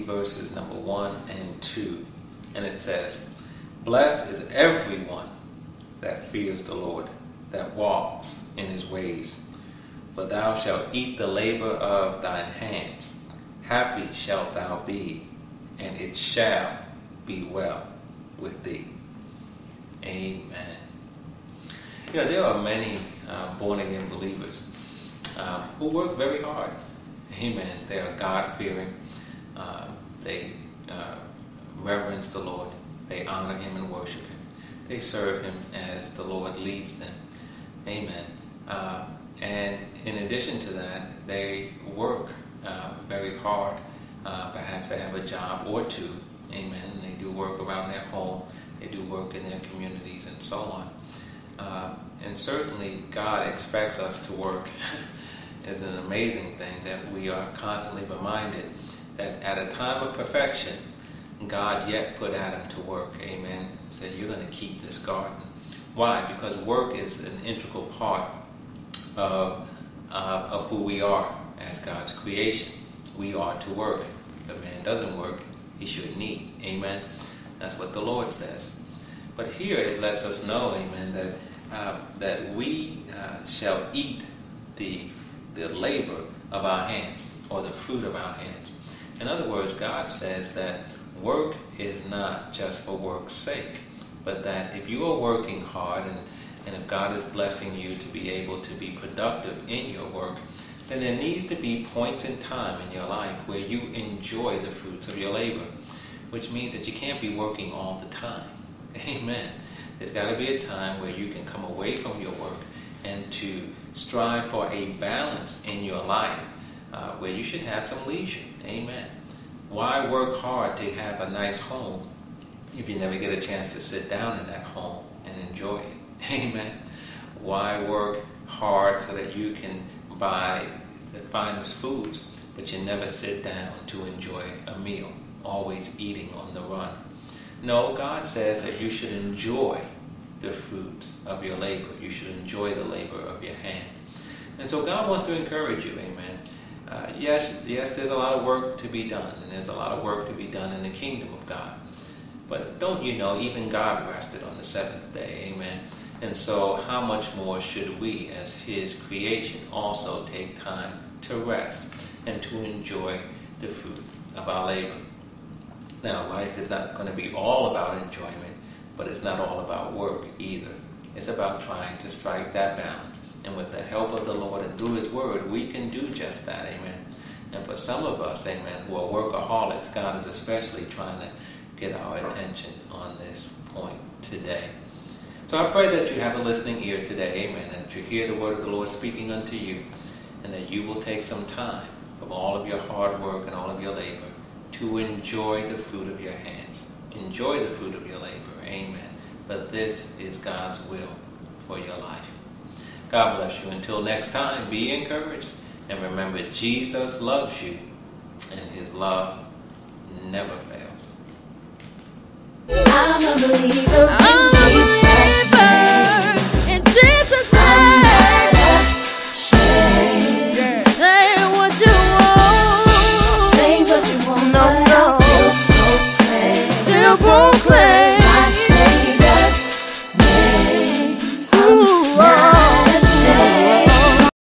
read verses number 1 and 2. And it says, "Blessed is everyone that fears the Lord, that walks in his ways. For thou shalt eat the labor of thine hands. Happy shalt thou be, and it shall be well with thee." Amen. You know, there are many born-again believers who work very hard. Amen. They are God-fearing. They reverence the Lord. They honor Him and worship Him. They serve Him as the Lord leads them. Amen. And in addition to that, they work very hard. Perhaps they have a job or two. Amen. They do work around their home. They do work in their communities and so on. And certainly God expects us to work. It's an amazing thing that we are constantly reminded that at a time of perfection, God yet put Adam to work. Amen. Said, "You're going to keep this garden." Why? Because work is an integral part of who we are as God's creation. We are to work. If a man doesn't work, he shouldn't eat. Amen. That's what the Lord says. But here it lets us know, amen, that we shall eat the labor of our hands, or the fruit of our hands. In other words, God says that work is not just for work's sake, but that if you are working hard and if God is blessing you to be able to be productive in your work, then there needs to be points in time in your life where you enjoy the fruits of your labor, which means that you can't be working all the time. Amen. There's got to be a time where you can come away from your work and to strive for a balance in your life where you should have some leisure. Amen. Why work hard to have a nice home if you never get a chance to sit down in that home and enjoy it? Amen. Why work hard so that you can buy the finest foods, but you never sit down to enjoy a meal, always eating on the run? No, God says that you should enjoy the fruits of your labor. You should enjoy the labor of your hands. And so God wants to encourage you, amen. Yes, there's a lot of work to be done, and there's a lot of work to be done in the kingdom of God. But don't you know, even God rested on the seventh day, amen. And so how much more should we, as His creation, also take time to rest and to enjoy the fruit of our labor? Now, life is not going to be all about enjoyment, but it's not all about work either. It's about trying to strike that balance. And with the help of the Lord and through His Word, we can do just that, amen. And for some of us, amen, who are workaholics, God is especially trying to get our attention on this point today. So I pray that you have a listening ear today, amen, that you hear the word of the Lord speaking unto you, and that you will take some time from all of your hard work and all of your labor to enjoy the fruit of your hands. Enjoy the fruit of your labor, amen. But this is God's will for your life. God bless you. Until next time, be encouraged. And remember, Jesus loves you, and His love never fails. I'm a believer.